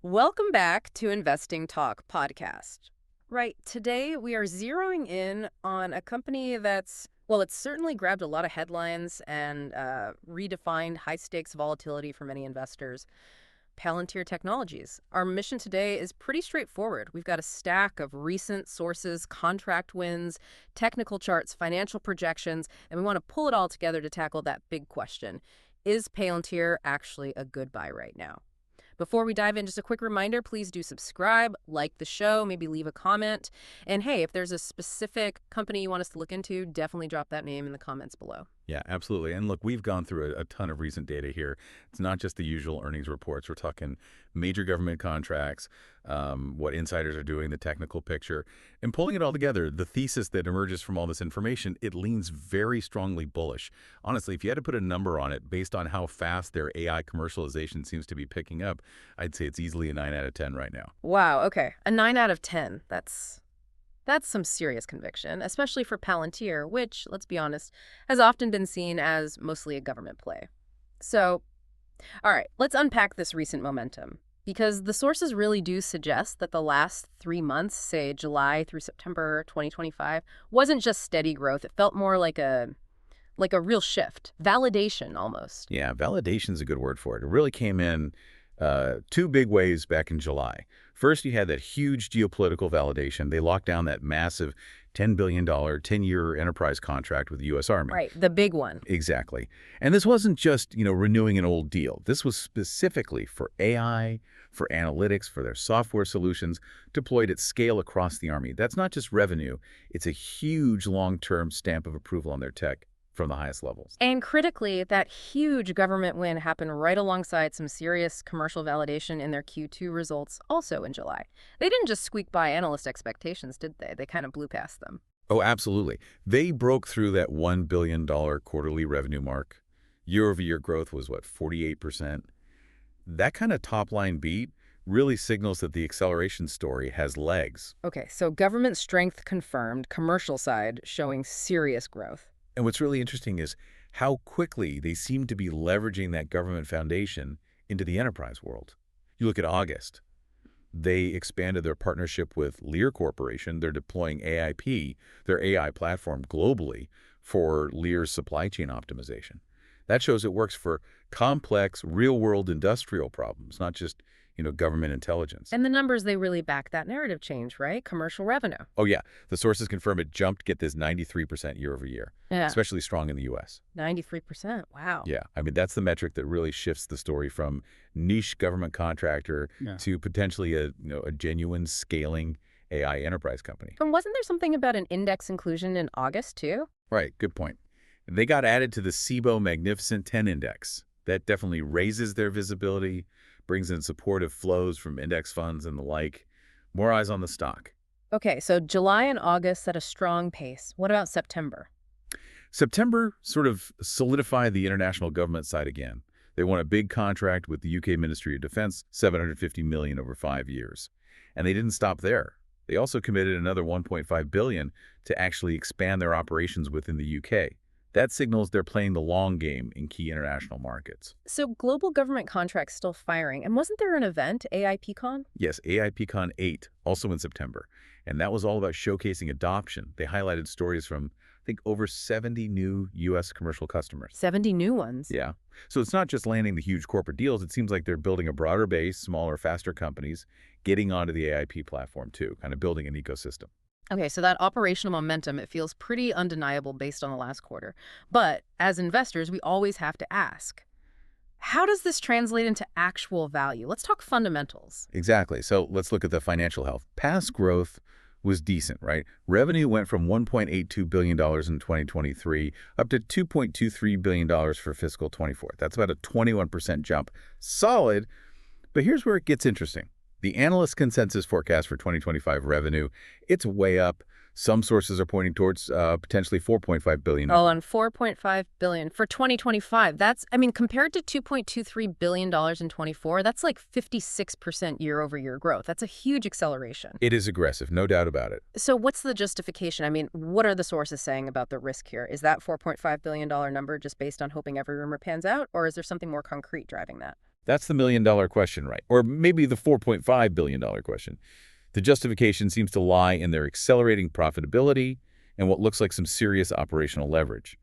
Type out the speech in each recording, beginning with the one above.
Welcome back to Investing Talk podcast. Right, today we are zeroing in on a company it's certainly grabbed a lot of headlines and redefined high stakes volatility for many investors. Palantir Technologies. Our mission today is pretty straightforward. We've got a stack of recent sources, contract wins, technical charts, financial projections, and we want to pull it all together to tackle that big question. Is Palantir actually a good buy right now? Before we dive in, just a quick reminder, please do subscribe, like the show, maybe leave a comment. And hey, if there's a specific company you want us to look into, definitely drop that name in the comments below. Yeah, absolutely. And look, we've gone through a ton of recent data here. It's not just the usual earnings reports. We're talking major government contracts, what insiders are doing, the technical picture. And pulling it all together, the thesis that emerges from all this information, it leans very strongly bullish. Honestly, if you had to put a number on it based on how fast their AI commercialization seems to be picking up, I'd say it's easily a 9 out of 10 right now. Wow, okay. A 9 out of 10. That's some serious conviction, especially for Palantir, which, let's be honest, has often been seen as mostly a government play. So, all right, let's unpack this recent momentum, because the sources really do suggest that the last 3 months, say July through September 2025, wasn't just steady growth. It felt more like a real shift, validation almost. Yeah, validation's a good word for it. It really came in two big waves back in July. First, you had that huge geopolitical validation. They locked down that massive $10 billion 10-year enterprise contract with the U.S. Army. Right, the big one. Exactly. And this wasn't just, renewing an old deal. This was specifically for AI, for analytics, for their software solutions deployed at scale across the Army. That's not just revenue. It's a huge long-term stamp of approval on their tech from the highest levels. And critically, that huge government win happened right alongside some serious commercial validation in their Q2 results also in July. They didn't just squeak by analyst expectations, did they? They kind of blew past them. Oh, absolutely. They broke through that $1 billion quarterly revenue mark. Year-over-year growth was, 48%? That kind of top-line beat really signals that the acceleration story has legs. Okay, so government strength confirmed, commercial side showing serious growth. And what's really interesting is how quickly they seem to be leveraging that government foundation into the enterprise world. You look at August. They expanded their partnership with Lear Corporation. They're deploying AIP, their AI platform, globally for Lear's supply chain optimization. That shows it works for complex, real-world industrial problems, not just government intelligence. And the numbers, they really back that narrative change, right? Commercial revenue. Oh, yeah. The sources confirm it jumped, get this, 93% year over year, Yeah. especially strong in the U.S. 93%. Wow. Yeah. I mean, that's the metric that really shifts the story from niche government contractor to potentially a genuine scaling AI enterprise company. And wasn't there something about an index inclusion in August, too? Right. Good point. They got added to the SIBO Magnificent 10 Index. That definitely raises their visibility, brings in supportive flows from index funds and the like. More eyes on the stock. Okay, so July and August set a strong pace. What about September? September sort of solidified the international government side again. They won a big contract with the UK Ministry of Defense, $750 million over 5 years. And they didn't stop there. They also committed another $1.5 billion to actually expand their operations within the UK. That signals they're playing the long game in key international markets. So global government contracts still firing. And wasn't there an event, AIPCon? Yes, AIPCon 8, also in September. And that was all about showcasing adoption. They highlighted stories from, I think, over 70 new U.S. commercial customers. 70 new ones? Yeah. So it's not just landing the huge corporate deals. It seems like they're building a broader base, smaller, faster companies, getting onto the AIP platform too, kind of building an ecosystem. Okay, so that operational momentum, it feels pretty undeniable based on the last quarter. But as investors, we always have to ask, how does this translate into actual value? Let's talk fundamentals. Exactly. So let's look at the financial health. Past growth was decent, right? Revenue went from $1.82 billion in 2023 up to $2.23 billion for fiscal 24. That's about a 21% jump. Solid, but here's where it gets interesting. The analyst consensus forecast for 2025 revenue, it's way up. Some sources are pointing towards potentially $4.5 billion. Oh, and $4.5 billion for 2025. Compared to $2.23 billion in 24, that's like 56% year-over-year growth. That's a huge acceleration. It is aggressive, no doubt about it. So what's the justification? What are the sources saying about the risk here? Is that $4.5 billion number just based on hoping every rumor pans out, or is there something more concrete driving that? That's the million-dollar question, right? Or maybe the $4.5 billion question. The justification seems to lie in their accelerating profitability and what looks like some serious operational leverage.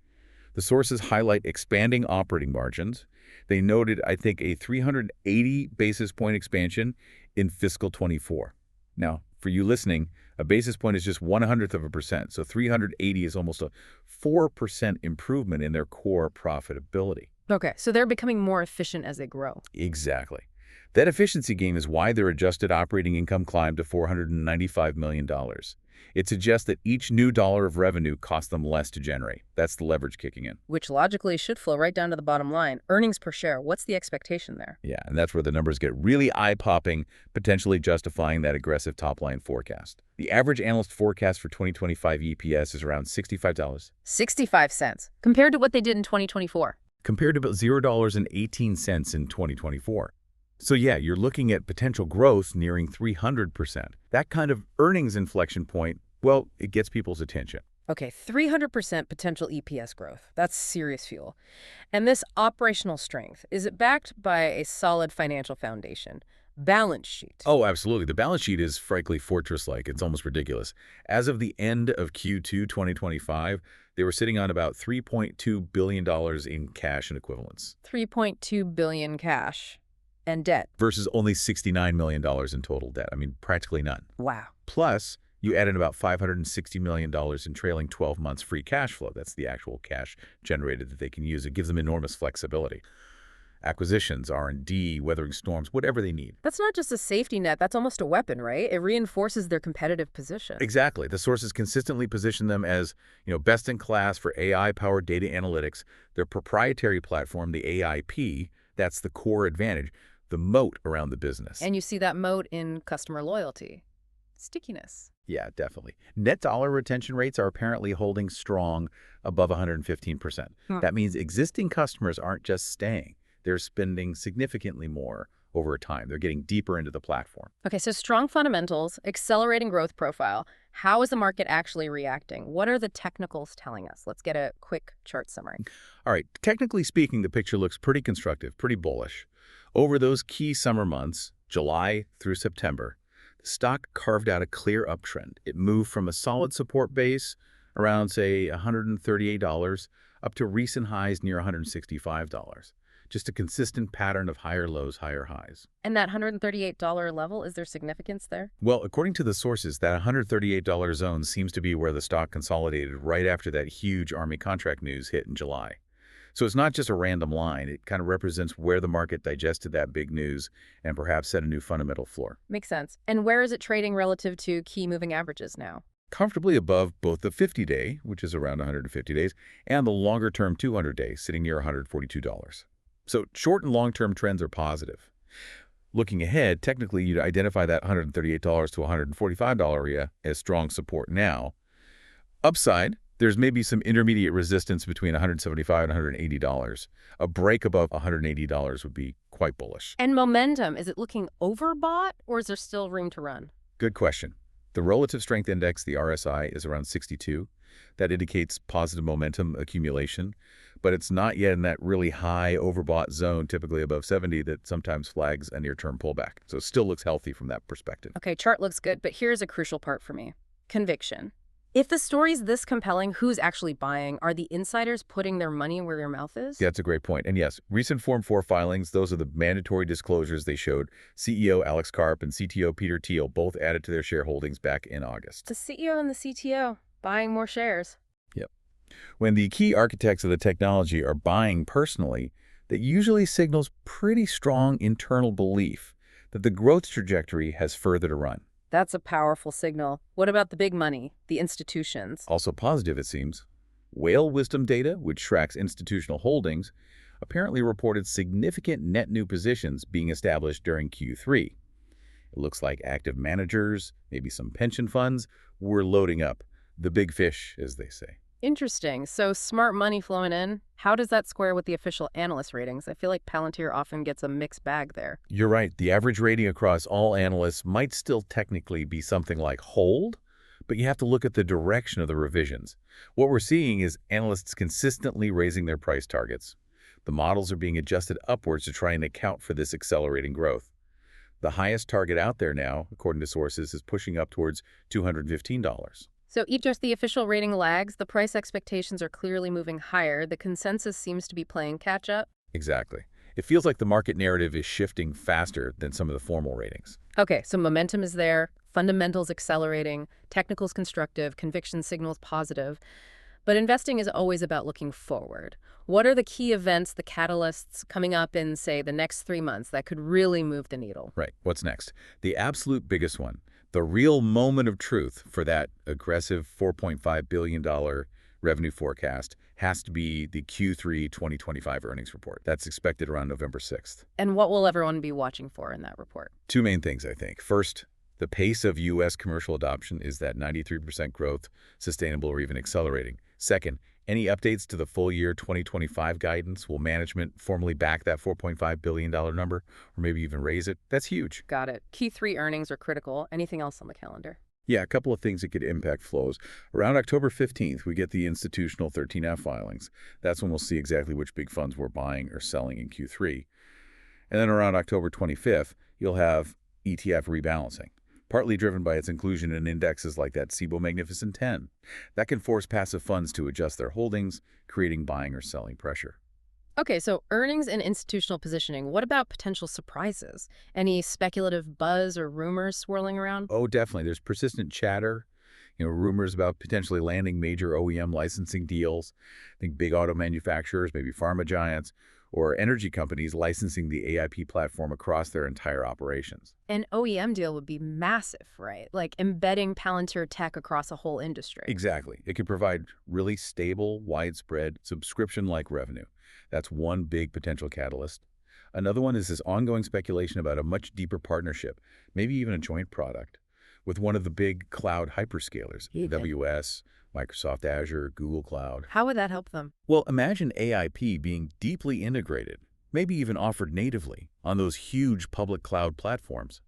The sources highlight expanding operating margins. They noted, I think, a 380 basis point expansion in fiscal 24. Now, for you listening, a basis point is just 0.01%, so 380 is almost a 4% improvement in their core profitability. Okay, so they're becoming more efficient as they grow. Exactly. That efficiency gain is why their adjusted operating income climbed to $495 million. It suggests that each new dollar of revenue costs them less to generate. That's the leverage kicking in. Which logically should flow right down to the bottom line. Earnings per share, what's the expectation there? Yeah, and that's where the numbers get really eye-popping, potentially justifying that aggressive top-line forecast. The average analyst forecast for 2025 EPS is around $65. 65 cents, compared to what they did in 2024. Compared to about $0.18 in 2024. So yeah, you're looking at potential growth nearing 300%. That kind of earnings inflection point, well, it gets people's attention. Okay, 300% potential EPS growth. That's serious fuel. And this operational strength, is it backed by a solid financial foundation? Balance sheet. Oh, absolutely. The balance sheet is frankly fortress-like. It's almost ridiculous. As of the end of Q2 2025, they were sitting on about $3.2 billion in cash and equivalents. 3.2 billion cash. And debt. Versus only $69 million in total debt. I mean, practically none. Wow. Plus, you add in about $560 million in trailing 12 months free cash flow. That's the actual cash generated that they can use. It gives them enormous flexibility. Acquisitions, R&D, weathering storms, whatever they need. That's not just a safety net. That's almost a weapon, right? It reinforces their competitive position. Exactly. The sources consistently position them as, best in class for AI-powered data analytics. Their proprietary platform, the AIP, that's the core advantage. The moat around the business. And you see that moat in customer loyalty. Stickiness. Yeah, definitely. Net dollar retention rates are apparently holding strong above 115%. That means existing customers aren't just staying. They're spending significantly more over time. They're getting deeper into the platform. Okay, so strong fundamentals, accelerating growth profile. How is the market actually reacting? What are the technicals telling us? Let's get a quick chart summary. All right, technically speaking, the picture looks pretty constructive, pretty bullish. Over those key summer months, July through September, the stock carved out a clear uptrend. It moved from a solid support base around, say, $138 up to recent highs near $165. Just a consistent pattern of higher lows, higher highs. And that $138 level, is there significance there? Well, according to the sources, that $138 zone seems to be where the stock consolidated right after that huge Army contract news hit in July. So it's not just a random line. It kind of represents where the market digested that big news and perhaps set a new fundamental floor. Makes sense. And where is it trading relative to key moving averages now? Comfortably above both the 50-day, which is around 150 days, and the longer-term 200-day, sitting near $142. So short and long-term trends are positive. Looking ahead, technically, you'd identify that $138 to $145 area as strong support now. Upside, there's maybe some intermediate resistance between $175 and $180. A break above $180 would be quite bullish. And momentum, is it looking overbought or is there still room to run? Good question. The relative strength index, the RSI, is around 62. That indicates positive momentum accumulation, but it's not yet in that really high overbought zone, typically above 70, that sometimes flags a near-term pullback. So it still looks healthy from that perspective. Okay, chart looks good, but here's a crucial part for me. Conviction. If the story's this compelling, who's actually buying? Are the insiders putting their money where their mouth is? Yeah, that's a great point. And yes, recent Form 4 filings, those are the mandatory disclosures they showed. CEO Alex Karp and CTO Peter Thiel both added to their shareholdings back in August. The CEO and the CTO buying more shares. Yep. When the key architects of the technology are buying personally, that usually signals pretty strong internal belief that the growth trajectory has further to run. That's a powerful signal. What about the big money, the institutions? Also positive, it seems. Whale Wisdom data, which tracks institutional holdings, apparently reported significant net new positions being established during Q3. It looks like active managers, maybe some pension funds, were loading up. The big fish, as they say. Interesting. So smart money flowing in. How does that square with the official analyst ratings? I feel like Palantir often gets a mixed bag there. You're right. The average rating across all analysts might still technically be something like hold, but you have to look at the direction of the revisions. What we're seeing is analysts consistently raising their price targets, The models are being adjusted upwards to try and account for this accelerating growth. The highest target out there now, according to sources, is pushing up towards $215. So even just the official rating lags, the price expectations are clearly moving higher. The consensus seems to be playing catch-up. Exactly. It feels like the market narrative is shifting faster than some of the formal ratings. Okay, so momentum is there, fundamentals accelerating, technicals constructive, conviction signals positive. But investing is always about looking forward. What are the key events, the catalysts coming up in, say, the next 3 months that could really move the needle? Right. What's next? The absolute biggest one, the real moment of truth for that aggressive $4.5 billion revenue forecast has to be the Q3 2025 earnings report. That's expected around November 6th. And what will everyone be watching for in that report? Two main things, I think. First, the pace of U.S. commercial adoption. Is that 93% growth sustainable or even accelerating? Second, any updates to the full year 2025 guidance? Will management formally back that $4.5 billion number or maybe even raise it? That's huge. Got it. Q3 earnings are critical. Anything else on the calendar? Yeah, a couple of things that could impact flows. Around October 15th, we get the institutional 13F filings. That's when we'll see exactly which big funds we're buying or selling in Q3. And then around October 25th, you'll have ETF rebalancing, partly driven by its inclusion in indexes like that SIBO Magnificent 10. That can force passive funds to adjust their holdings, creating buying or selling pressure. Okay, so earnings and institutional positioning. What about potential surprises? Any speculative buzz or rumors swirling around? Oh, definitely. There's persistent chatter, rumors about potentially landing major OEM licensing deals. I think big auto manufacturers, maybe pharma giants, or energy companies licensing the AIP platform across their entire operations. An OEM deal would be massive, right? Like embedding Palantir tech across a whole industry. Exactly. It could provide really stable, widespread, subscription-like revenue. That's one big potential catalyst. Another one is this ongoing speculation about a much deeper partnership, maybe even a joint product, with one of the big cloud hyperscalers, Okay. AWS, Microsoft Azure, Google Cloud. How would that help them? Well, imagine AIP being deeply integrated, maybe even offered natively, on those huge public cloud platforms.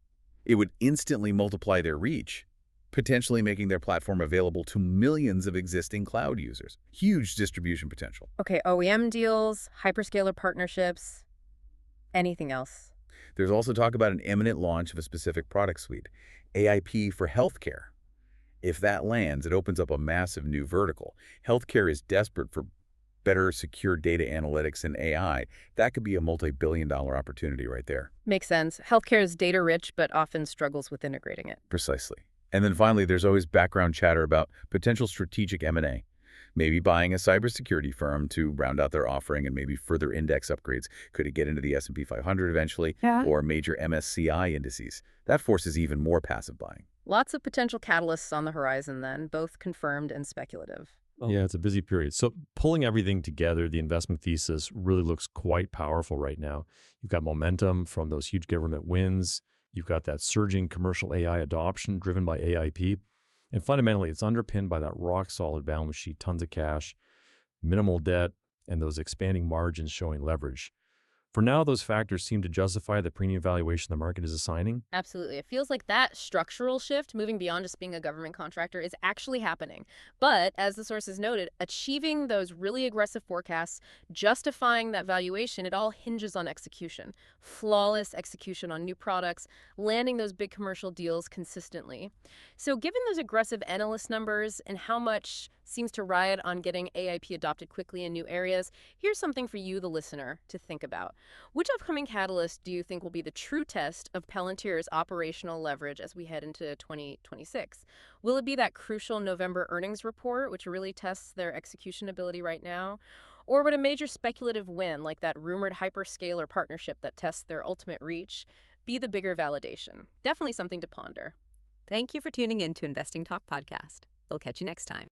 It would instantly multiply their reach, potentially making their platform available to millions of existing cloud users. Huge distribution potential. Okay, OEM deals, hyperscaler partnerships, anything else? There's also talk about an imminent launch of a specific product suite, AIP for healthcare. If that lands, it opens up a massive new vertical. Healthcare is desperate for better secure data analytics and AI. That could be a multi-billion-dollar opportunity right there. Makes sense. Healthcare is data rich, but often struggles with integrating it. Precisely. And then finally, there's always background chatter about potential strategic M&A. Maybe buying a cybersecurity firm to round out their offering and maybe further index upgrades. Could it get into the S&P 500 eventually? Yeah. Or major MSCI indices? That forces even more passive buying. Lots of potential catalysts on the horizon then, both confirmed and speculative. Yeah, it's a busy period. So pulling everything together, the investment thesis really looks quite powerful right now. You've got momentum from those huge government wins. You've got that surging commercial AI adoption driven by AIP. And fundamentally, it's underpinned by that rock-solid balance sheet, tons of cash, minimal debt, and those expanding margins showing leverage. For now, those factors seem to justify the premium valuation the market is assigning. Absolutely. It feels like that structural shift, moving beyond just being a government contractor, is actually happening. But as the sources noted, achieving those really aggressive forecasts, justifying that valuation, it all hinges on execution. Flawless execution on new products, landing those big commercial deals consistently. So given those aggressive analyst numbers and how much seems to ride on getting AIP adopted quickly in new areas, here's something for you, the listener, to think about. Which upcoming catalyst do you think will be the true test of Palantir's operational leverage as we head into 2026? Will it be that crucial November earnings report, which really tests their execution ability right now? Or would a major speculative win, like that rumored hyperscaler partnership that tests their ultimate reach, be the bigger validation? Definitely something to ponder. Thank you for tuning in to Investing Talk Podcast. We'll catch you next time.